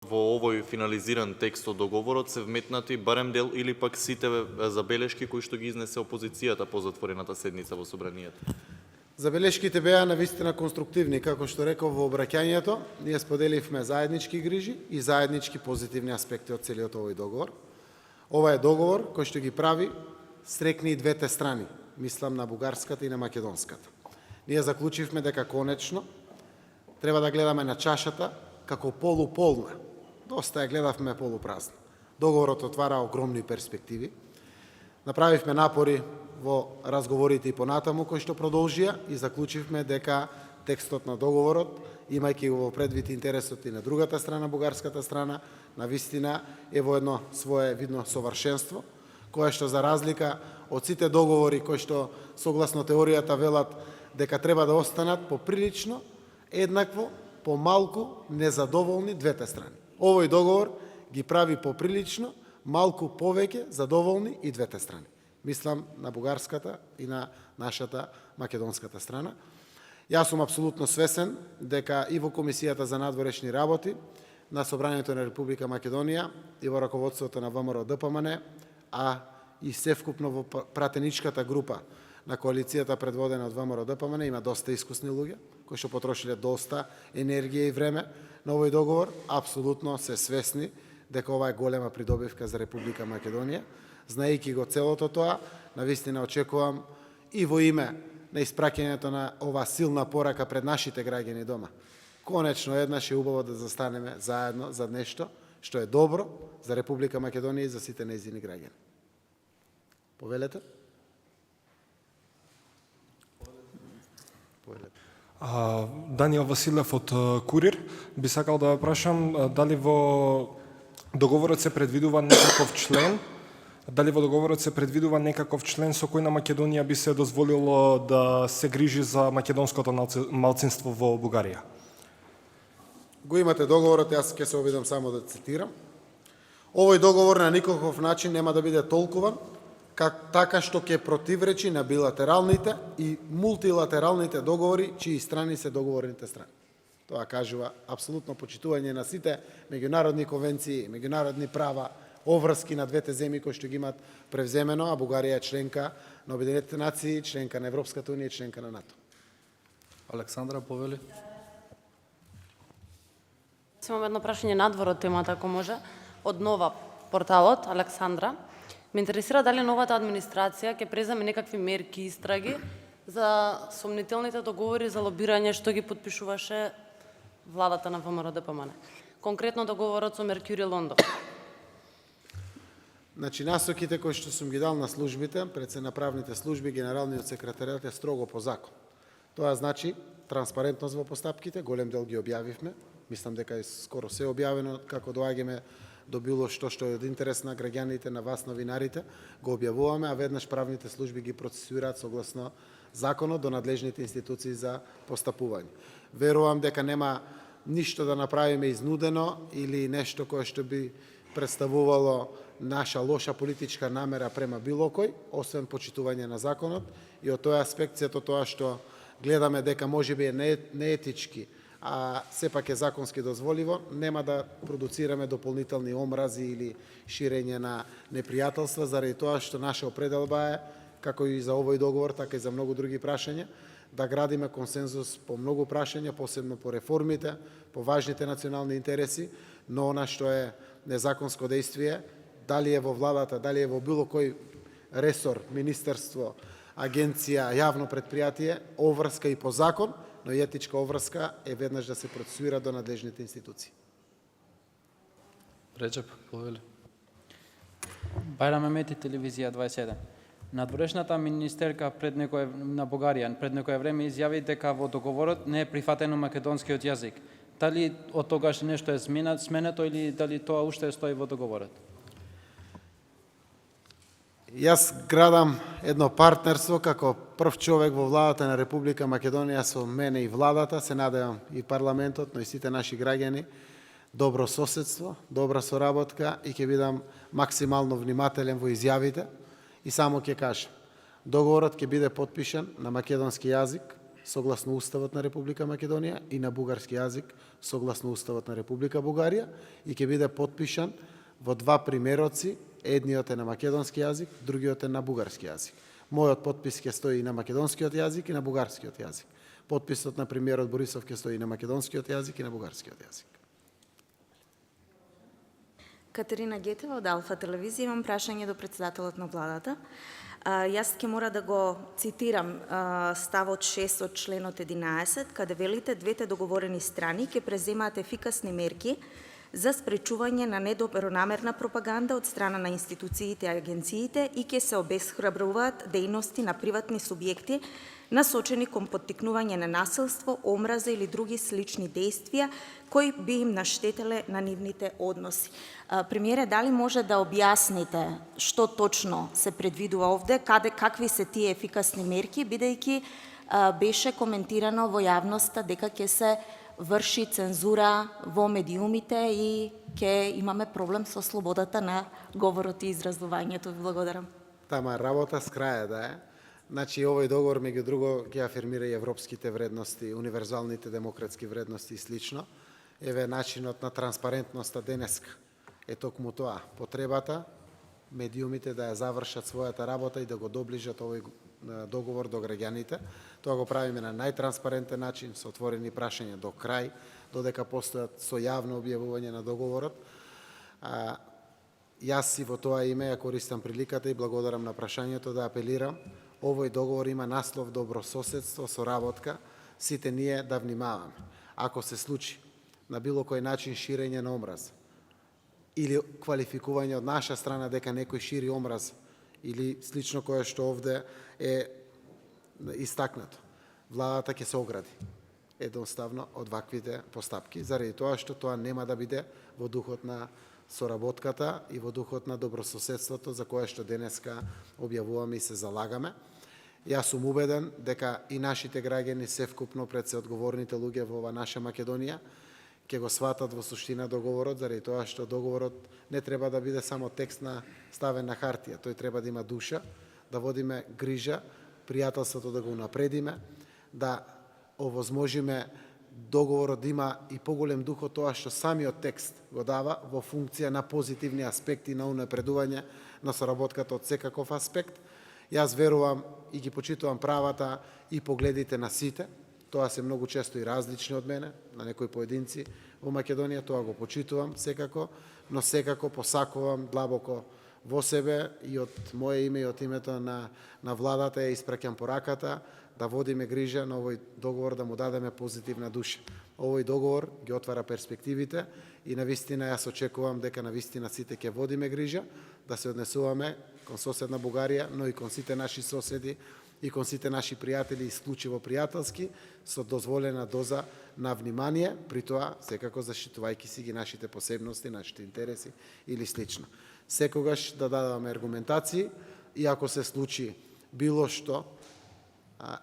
во овој финализиран текст од договорот се вметнати барем дел или пак сите забелешки кои што ги изнесе опозицијата по затворената седница во собранието? Забелешките беа навистина конструктивни, како што реков во обраќањето, ние споделивме заеднички грижи и заеднички позитивни аспекти од целиот овој договор. Ова е договор кој што ги прави срекни и двете страни, мислам на бугарската и на македонската. Ние заклучивме дека конечно треба да гледаме на чашата како полуполна. Доста ја гледавме полупразна. Договорот отвара огромни перспективи. Направивме напори во разговорите и понатаму кои што продолжија и заклучивме дека текстот на договорот, имајќи го во предвид интересот и на другата страна, бугарската страна, навистина е во едно свое видно совршенство, кое што за разлика од сите договори кои што согласно теоријата велат дека треба да останат поприлично, еднакво, помалку незадоволни двете страни. Овој договор ги прави поприлично, малку повеќе задоволни и двете страни. Мислам на бугарската и на нашата македонската страна. Јас сум апсолутно свесен дека и во Комисијата за надворешни работи на Собранието на Република Македонија и во раководството на ВМРО ДПМН, а и севкупно во пратеничката група на коалицијата предводена од ВМРО ДПМН има доста искусни луѓе кои што потрошиле доста енергија и време на овој договор. Апсолутно се свесни дека ова е голема придобивка за Република Македонија. Знаејќи го целото тоа, навистина очекувам и во име на испраќањето на ова силна порака пред нашите граѓани дома. Конечно еднаш е убаво да застанеме заедно за нешто што е добро за Република Македонија и за сите нејзини граѓани. Повелете? Даниел Василев од Курир. Би сакал да прашам дали во договорот се предвидува некаков член, со кој на Македонија би се дозволило да се грижи за македонското малцинство во Бугарија? Го имате договорот, јас ќе се обидам само да цитирам. Овој договор на никаков начин нема да биде толкуван така што ќе противречи на билатералните и мултилатералните договори чии страни се договорните страни. Тоа кажува апсолутно почитување на сите меѓународни конвенции, меѓународни права, обврски на двете земји кои што ги имат превземено, а Бугарија е членка на Обединетите нации, членка на Европската унија и членка на НАТО. Александра, повели. Имам едно прашање надвор од темата, ако може, од нова порталот, Александра. Ме интересира дали новата администрација ќе преземе некакви мерки и истраги за сомнителните договори за лобирање што ги подпишуваше владата на ВМРО ДПМН. Конкретно договорот со Меркјури Лондон. Значи, насоките кои што сум ги дал на службите, пред се направните служби, генералниот секретаријат е строго по закон. Тоа значи транспарентност во постапките, голем дел ги објавивме. Мислам дека е скоро се објавено како доаѓаме до било што е од интерес на граѓаните, на вас, новинарите, го објавуваме, а веднаш правните служби ги процесуираат согласно законот до надлежните институции за постапување. Верувам дека нема ништо да направиме изнудено или нешто кое што би представувало наша лоша политичка намера према било кој, освен почитување на законот, и од тој аспект сето тоа што гледаме дека можеби е неетички, а сепак е законски дозволиво, нема да продуцираме дополнителни омрази или ширење на непријателства, заради тоа што наша определба е, како и за овој договор, така и за многу други прашања, да градиме консензус по многу прашања, посебно по реформите, по важните национални интереси, но она што е незаконско действие, дали е во владата, дали е во било кој ресор, министерство, агенција, јавно предпријатие, обврска и по закон, но и етичка обврска е веднаш да се процесуира до надлежните институции. Речеп, повели. Бајрам Емети, телевизија 27. Надворешната министерка на Бугарија пред некое време изјави дека во договорот не е прифатено македонскиот јазик. Дали од тогаш нешто е сменето или дали тоа уште стои во договорот? Јас градам едно партнерство како прв човек во владата на Република Македонија со мене и владата, се надевам и парламентот, но и сите наши граѓани, добро соседство, добра соработка и ќе бидам максимално внимателен во изјавите и само ќе кажам, договорот ќе биде потпишан на македонски јазик, согласно Уставот на Република Македонија и на бугарски јазик согласно Уставот на Република Бугарија и ќе биде потпишан во два примероци, едниот е на македонски јазик, другиот е на бугарски јазик. Мојот потпис ќе стои и на македонскиот јазик и на бугарскиот јазик. Потписот на премиерот Борисов ќе стои и на македонскиот јазик и на бугарскиот јазик. Катерина Гетева од Алфа телевизија, имам прашање до председателот на владата. Јас ќе мора да го цитирам ставот 6 од членот 11, каде велите двете договорени страни ќе преземаат ефикасни мерки за спречување на недобронамерна пропаганда од страна на институциите и агенциите и ќе се обесхрабруваат дејности на приватни субјекти насочени кон поттикнување на насилство, омраза или други слични действија кои би им наштетеле на нивните односи. Премиере, дали може да објасните што точно се предвидува овде, какви се тие ефикасни мерки, бидејќи беше коментирано во јавноста дека ќе се врши цензура во медиумите и ќе имаме проблем со слободата на говорот и изразувањето. Благодарам. Тама работа с краја да е. Значи, овој договор, меѓу друго, ќе афирмира и европските вредности, универзалните демократски вредности и слично. Еве начинот на транспарентноста денеска е токму тоа. Потребата медиумите да ја завршат својата работа и да го доближат овој договор до граѓаните. Тоа го правиме на најтранспарентен начин, со отворени прашања до крај, додека постојат со јавно објавување на договорот. Јас и во тоа име ја користам приликата и благодарам на прашањето да апелирам. Овој договор има наслов добрососедство, соработка, сите ние да внимаваме. Ако се случи на било кој начин ширење на омраз или квалификување од наша страна дека некој шири омраз или слично кое што овде е истакнато, владата ќе се огради едноставно од ваквите постапки, заради тоа што тоа нема да биде во духот на соработката и во духот на добрососедството за кое што денеска објавуваме и се залагаме. Јас сум убеден дека и нашите граѓани севкупно пред се одговорните луѓе во ова наша Македонија ќе го сватат во суштина договорот, заради тоа што договорот не треба да биде само текст ставен на хартија, тој треба да има душа, да водиме грижа, пријателството да го напредиме, да овозможиме договорот да има и поголем дух од тоа што самиот текст го дава во функција на позитивни аспекти на унапредување на соработката од секаков аспект. Јас верувам и ги почитувам правата и погледите на сите. Тоа се многу често и различни од мене, на некои поединци во Македонија, тоа го почитувам секако, но секако посакувам длабоко во себе и од моје име и од името на владата ја испраќам пораката да водиме грижа на овој договор, да му дадеме позитивна душа. Овој договор ги отвара перспективите и навистина јас очекувам дека навистина сите ќе водиме грижа, да се однесуваме кон соседна Бугарија, но и кон сите наши соседи и кон сите наши пријатели исклучиво пријателски, со дозволена доза на внимание, при тоа секако заштитувајќи си ги нашите посебности, нашите интереси или слично. Секогаш да дадаваме аргументации и ако се случи било што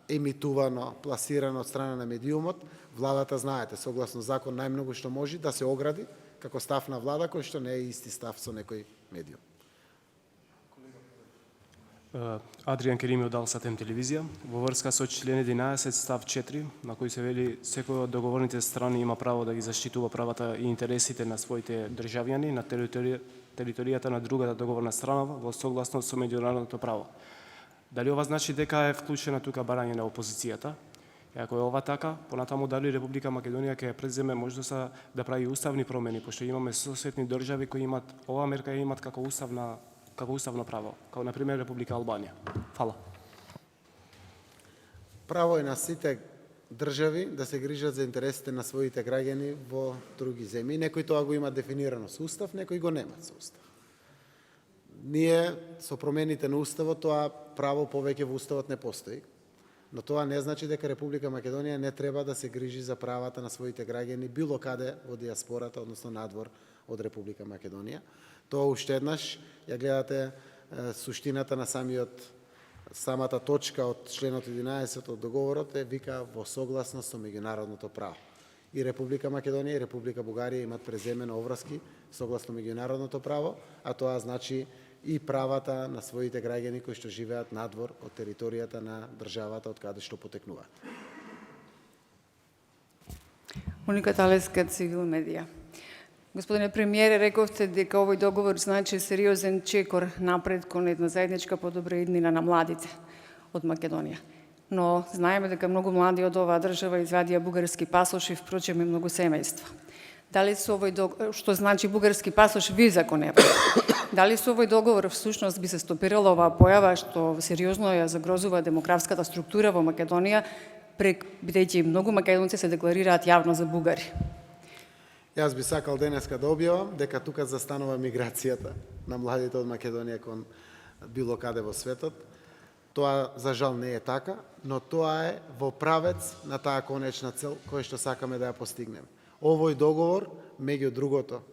емитувано, пласирано од страна на медиумот, владата, знаете, согласно закон, најмногу што може да се огради како став на влада, кој што не е исти став со некој медиум. Адријан Керими од Алсатем телевизија. Во врска со член 11 став 4, на кој се вели секој од договорните страни има право да ги заштитува правата и интересите на своите државјани на територијата на другата договорна страна во согласност со меѓународното право. Дали ова значи дека е вклучена тука барање на опозицијата? И ако е ова така, понатаму дали Република Македонија ќе преземе можноста да прави уставни промени, пошто имаме соседни држави кои имат ова мерка и имат како уставно право, како на пример Република Албанија. Фала. Право е на сите држави да се грижат за интересите на своите граѓани во други земји. Некои тоа го имат дефинирано со устав, некои го немат со устав. Ние со промените на уставот тоа право повеќе во уставот не постои, но тоа не значи дека Република Македонија не треба да се грижи за правата на своите граѓани било каде во диаспората, односно надвор од Република Македонија. Тоа уште еднаш ја гледате суштината на самата точка од членот 11 од договорот е вика во согласност со меѓународното право. И Република Македонија и Република Бугарија имат преземени обврски согласно меѓународното право, а тоа значи и правата на своите граѓани кои што живеат надвор од територијата на државата од каде што потекнуваат. Моника Талеска, Цивил медија. Господине премиере, рековте дека овој договор значи сериозен чекор напред кон една заедничка подобра иднина на младите од Македонија. Но знаеме дека многу млади од оваа држава извадија бугарски пасош и впрочем и многу семејства. Дали со овој договор, што значи бугарски пасош, виза кон Европа? Дали со овој договор всушност би се стопирала оваа појава што сериозно ја загрозува демографската структура во Македонија, бидејќи многу македонци се декларираат јавно за бугари? Јас би сакал денеска да објавам дека тука застанува миграцијата на младите од Македонија кон било каде во светот. Тоа за жал не е така, но тоа е во правец на таа конечна цел која што сакаме да ја постигнеме. Овој договор, меѓу другото,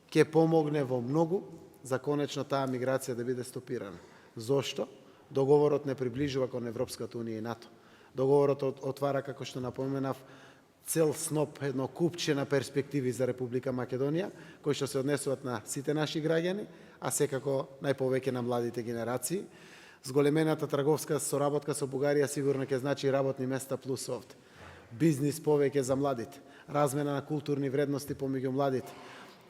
ќе помогне во многу за конечно таа миграција да биде стопирана. Зошто? Договорот не приближува кон Европската унија и НАТО. Договорот отвара, како што напоменав, цел сноп, едно купче на перспективи за Република Македонија, кои што се однесуваат на сите наши граѓани, а секако најповеќе на младите генерации. Зголемената трговска соработка со Бугарија сигурно ќе значи работни места плюс овде. Бизнис повеќе за младите, размена на културни вредности помеѓу младите,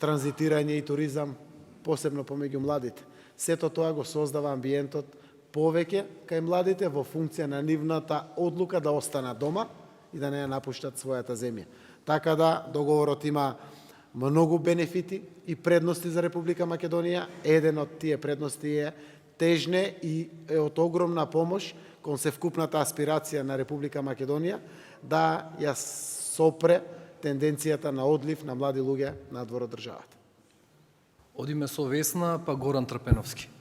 транзитирање и туризам посебно помеѓу младите. Сето тоа го создава амбиентот повеќе кај младите во функција на нивната одлука да останат дома и да не ја напуштат својата земја. Така да договорот има многу бенефити и предности за Република Македонија. Еден од тие предности е тежне и е од огромна помош кон севкупната аспирација на Република Македонија да ја сопре тенденцијата на одлив на млади луѓе надвор од државата. Одиме со Весна, па Горан Трпеновски.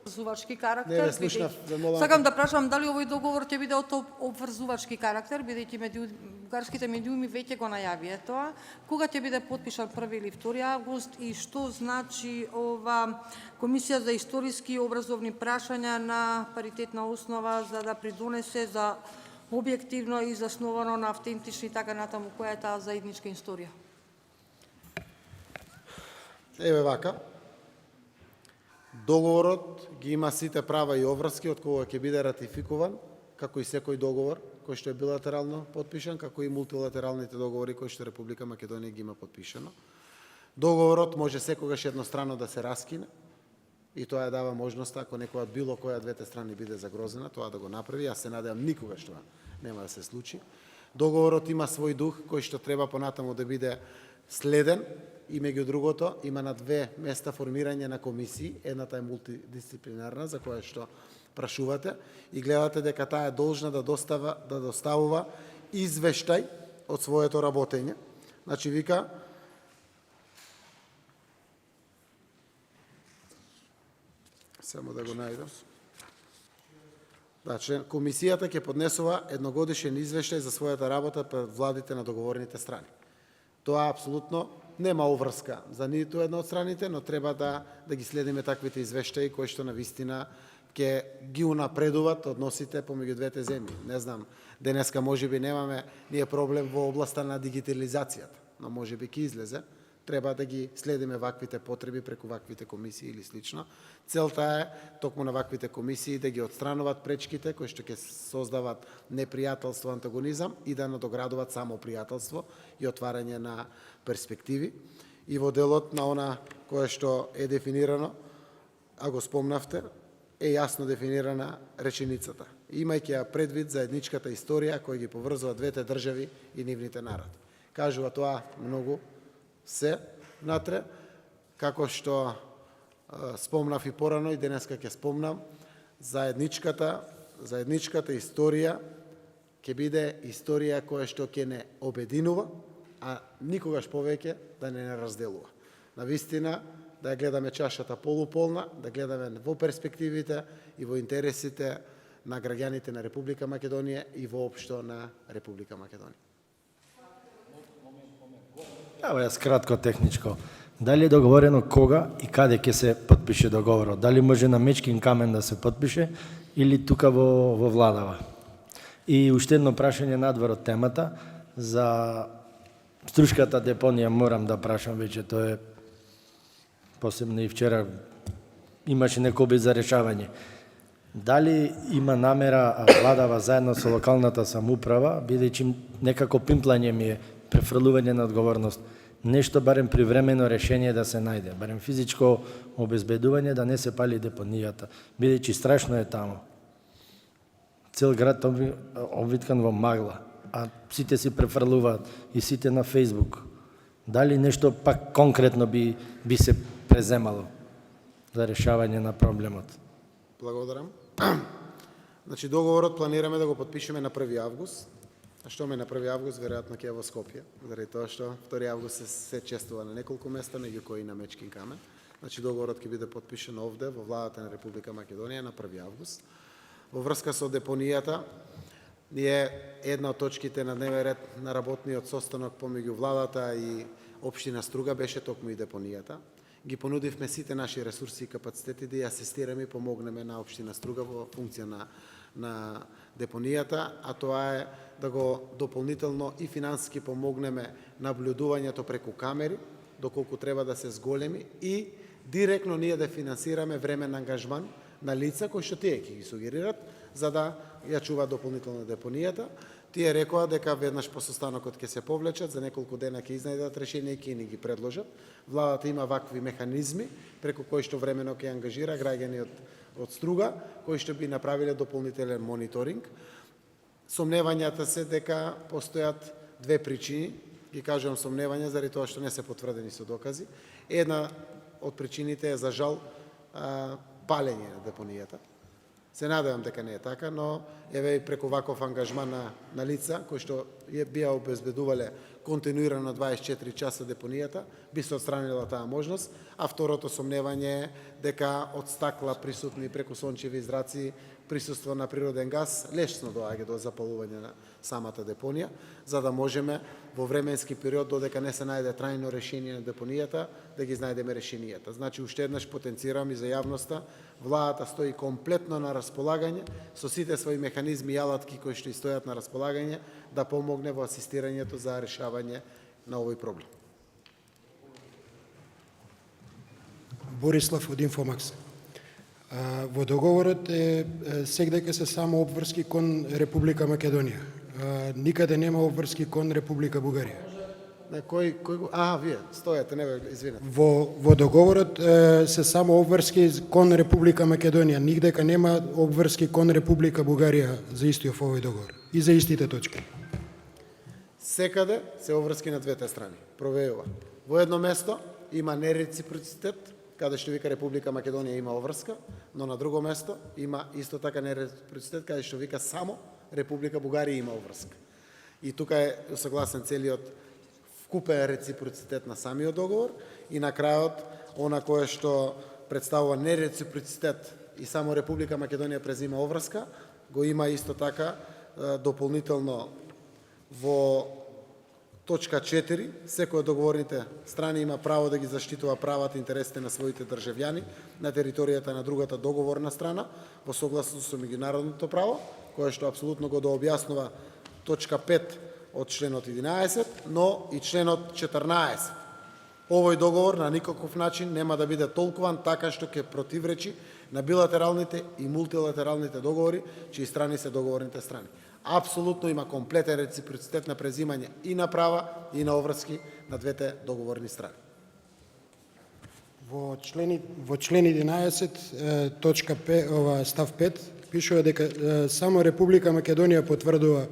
Обврзувачки карактер. Не, слушнав, Сакам да прашам дали овој договор ќе биде од обврзувачки карактер, бидејќи бугарските медиуми веќе го најавија тоа. Кога ќе биде потпишан 1 или 2 август и што значи ова Комисија за историски и образовни прашања на паритетна основа за да придонесе за објективно и засновано на автентични така натаму која е таа заедничка историја? Еве вака. Договорот ги има сите права и обврски од кога ќе биде ратификуван, како и секој договор кој што е билатерално потпишан, како и мултилатералните договори кои што Република Македонија ги има потпишано. Договорот може секогаш едностранно да се раскине и тоа ја дава можност ако некоја од било која од двете страни биде загрозена, тоа да го направи. Јас се надевам никогаш тоа нема да се случи. Договорот има свој дух кој што треба понатаму да биде следен и меѓу другото има на 2 места формирање на комисии. Едната е мултидисциплинарна за која што прашувате и гледате дека таа е должна да доставува извештај од своето работење. Значи вика само да го најдам. Значи, комисијата ќе поднесува едногодишен извештај за својата работа пред владите на договорните страни. Тоа апсолутно нема обврска за ниту една од страните, но треба да ги следиме таквите извештаи кои што навистина ќе ги унапредуваат односите помеѓу двете земји. Не знам, денеска можеби немаме ние проблем во областа на дигитализацијата, но можеби ќе излезе. Треба да ги следиме ваквите потреби преку ваквите комисии или слично. Целта е токму на ваквите комисии да ги отстрануваат пречките кои што ќе создават непријателство, антагонизам и да надоградуваат само пријателство и отварање на перспективи. И во делот на она кое што е дефинирано, а го спомнавте, е јасно дефинирана реченицата. Имајќи ја предвид заедничката историја која ги поврзува двете држави и нивните народи. Кажува тоа многу се внатре, како што спомнав и порано и денеска ќе спомнам, заедничката историја ќе биде историја која што ќе не обединува, а никогаш повеќе да не разделува. Навистина, да ја гледаме чашата полуполна, да гледаме во перспективите и во интересите на граѓаните на Република Македонија и воопшто на Република Македонија. Ево јас кратко техничко. Дали е договорено кога и каде ќе се потпише договорот? Дали може на мечкин камен да се потпише или тука во владава? И уште едно прашање надвор од темата за Струшката депонија морам да прашам веќе, тоа е посебно и вчера имаше некој обид за решавање. Дали има намера владава заедно со локалната самоуправа, бидејќи некако пимплање ми е префрлување на одговорност, нешто барем привремено решение да се најде, барем физичко обезбедување да не се пали депонијата, бидејќи страшно е таму. Цел град обвиткан во магла, а сите си префрлуваат и сите на Фейсбук. Дали нешто пак конкретно би се преземало за решавање на проблемот? Благодарам. Значи, договорот планираме да го подпишеме на 1 август. А што ме на 1 август, веројатно ќе во Скопје, заради тоа што 2 август се чествува на неколку места, меѓу кои на Мечкин камен. Значи, договорот ќе биде подпишен овде во владата на Република Македонија на 1 август. Во врска со депонијата, ние една од точките на дневен ред на работниот состанок помеѓу владата и општина Струга беше токму и депонијата. Ги понудивме сите наши ресурси и капацитети да ја асистираме и помогнеме на општина Струга во функција на депонијата, а тоа е да го дополнително и финансиски помогнеме наблюдувањето преку камери, доколку треба да се зголеми, и директно ние да финансираме времен ангажман на лица кои што тие ќе ги сугерират за да ја чува дополнително депонијата. Тие рекоа дека веднаш по состанокот ќе се повлечат, за неколку дена ќе изнајдат решение и ќе ни ги предложат. Владата има вакви механизми преку кои што времено ќе ангажира граѓани од Струга, кои што би направиле дополнителен мониторинг. Сомневањата се дека постојат две причини. Ги кажувам сомневања заради тоа што не се потврдени со докази. Една од причините е за жал палење на депонијата. Се надевам дека не е така, но еве и преку ваков ангажман на лица кои што бија обезбедувале континуирано 24 часа депонијата, би се отстранила таа можност, а второто сомневање е дека од стакла присутни преку сончеви зраци, присуство на природен газ лесно доаѓа до запалување на самата депонија, за да можеме во временски период додека не се најде трајно решение на депонијата, да ги знајдеме решенијата. Значи, уште еднаш потенцирам и за јавноста, владата стои комплетно на располагање со сите своји механизми и алатки кои што стојат на располагање да помогне во асистирањето за решавање на овој проблем. Борислав од Инфомакс. Во договорот е сегдека се само обврски кон Република Македонија. Никаде нема обврски кон Република Бугарија. Вие стојате, не бе, извинете. Во договорот се само обврски кон Република Македонија, нигдека нема обврски кон Република Бугарија за истиот овој договор и за истите точки. Секаде се обврски на двете страни. Проверува. Во едно место има нереципроцитет, каде што вика Република Македонија има обврска, но на друго место има исто така нереципроцитет, каде што вика само Република Бугарија има обврска. И тука е согласен целиот вкупен реципроцитет на самиот договор и на крајот она кое што представува нереципроцитет и само Република Македонија презима обврска, го има исто така дополнително во точка 4, секој од договорните страни има право да ги заштитува правата и интересите на своите државјани на територијата на другата договорна страна во согласност со меѓународното право, кое што апсолутно го дообјаснува точка 5 од членот 11, но и членот 14. Овој договор на никаков начин нема да биде толкуван така што ќе противречи на билатералните и мултилатералните договори, чии страни се договорните страни. Апсолутно има комплетен реципроцитет на презимање и на права и на обврски на двете договорни страни. Во член 11, точка 5, став 5, пишува дека само Република Македонија потврдува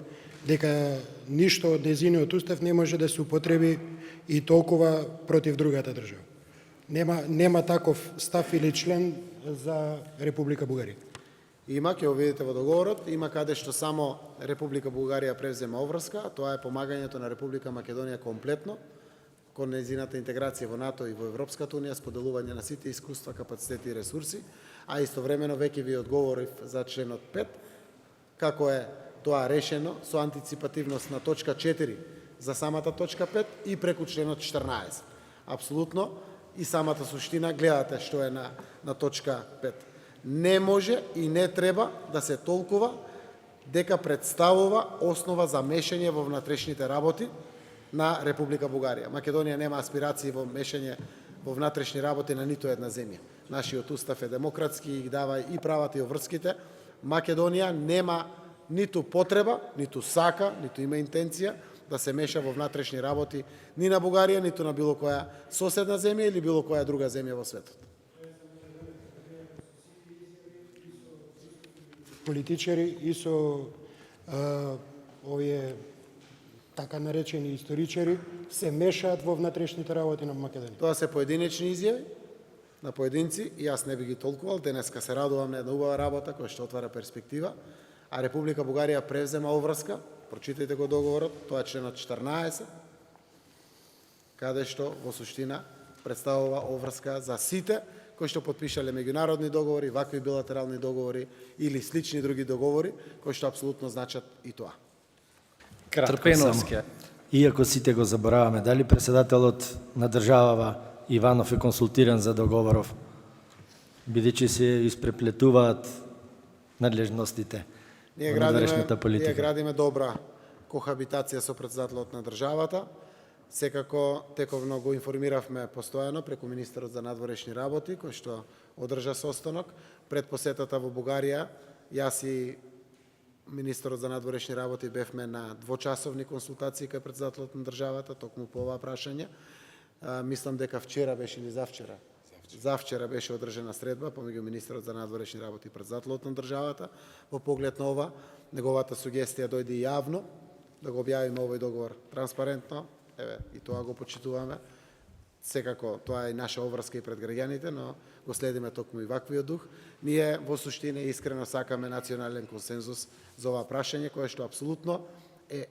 дека ништо од нејзиниот устав не може да се употреби и толкова против другата држава. Нема таков став или член за Република Бугарија. Има, ќе го видите во договорот, има каде што само Република Бугарија превзема обврска, а тоа е помагањето на Република Македонија комплетно кон нејзината интеграција во НАТО и во Европската унија, споделување на сите искуства, капацитети и ресурси, а истовремено веќе ви одговорив за членот 5, како е тоа решено со антиципативност на точка 4 за самата точка 5 и преку членот 14. Апсолутно и самата суштина гледате што е на точка 5. Не може и не треба да се толкува дека представува основа за мешање во внатрешните работи на Република Бугарија. Македонија нема аспирации во мешање во внатрешни работи на ниту една земја. нашиот устав е демократски и ги дава и правата и обврските. Македонија нема ниту потреба, ниту сака, ниту има интенција да се меша во внатрешни работи ни на Бугарија, ниту на било која соседна земја или било која друга земја во светот. Политичари и со овие така наречени историчари се мешаат во внатрешните работи на Македонија. Тоа се поединечни изјави на поединци и јас не би ги толкувал. Денеска се радувам на една убава работа која што отвара перспектива, а Република Бугарија превзема обврска. Прочитајте го договорот, тоа е членот 14, каде што во суштина представува обврска за сите кои што подпишале меѓународни договори, вакви билатерални договори или слични други договори, кои што апсолутно значат и тоа. Трпеновски. Иако сите го забораваме, дали председателот на државава Иванов е консултиран за договоров, бидејќи се испреплетуваат надлежностите Ние во надворешната политика. Ние градиме добра кохабитација со председателот на државата. Секако тековно го информиравме постојано преку министерот за надворешни работи, кој што одржа состанок. Пред посетата во Бугарија, јас и министерот за надворешни работи бевме на двочасовни консултации кај председателот на државата, токму по оваа прашање. Мислам дека вчера беше или завчера. Завчера беше одржана средба помеѓу министерот за надворешни работи и председателот на државата во поглед на ова. Неговата сугестија дојде јавно да го објавиме овој договор транспарентно. Еве, и тоа го почитуваме. Секако, тоа е наша обврска и пред граѓаните, но го следиме токму и ваквиот дух. Ние во суштина искрено сакаме национален консензус за ова прашање, кое што апсолутно е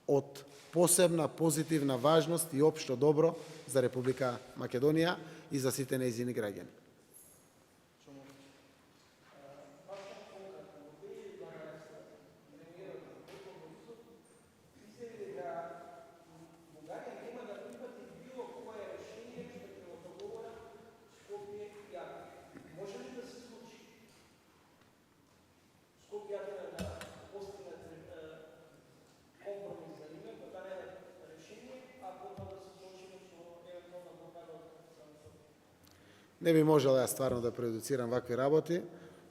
од посебна позитивна важност и општо добро за Република Македонија и за сите нејзини граѓани. Не би можел јас стварно да продуцирам вакви работи,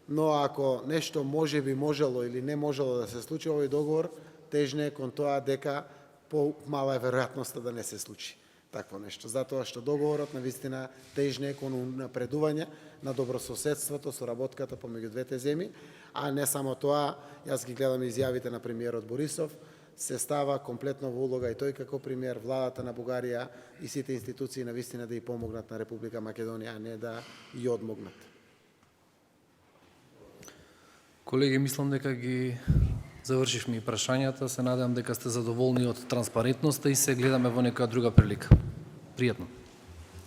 но ако нешто може би можело или не можело да се случи овој договор, тежне кон тоа дека помала е веројатноста да не се случи такво нешто. Затоа што договорот навистина тежне кон напредување на добрососедството, соработката помеѓу двете земји, а не само тоа, јас ги гледам изјавите на премиерот Борисов, се става комплетно во улога и тој како премиер, владата на Бугарија и сите институции навистина да ја помогнат на Република Македонија, а не да ја одмогнат. Колеги, мислам дека ги завршивме и прашањата. Се надевам дека сте задоволни од транспарентноста и се гледаме во некоја друга прилика. Пријатно.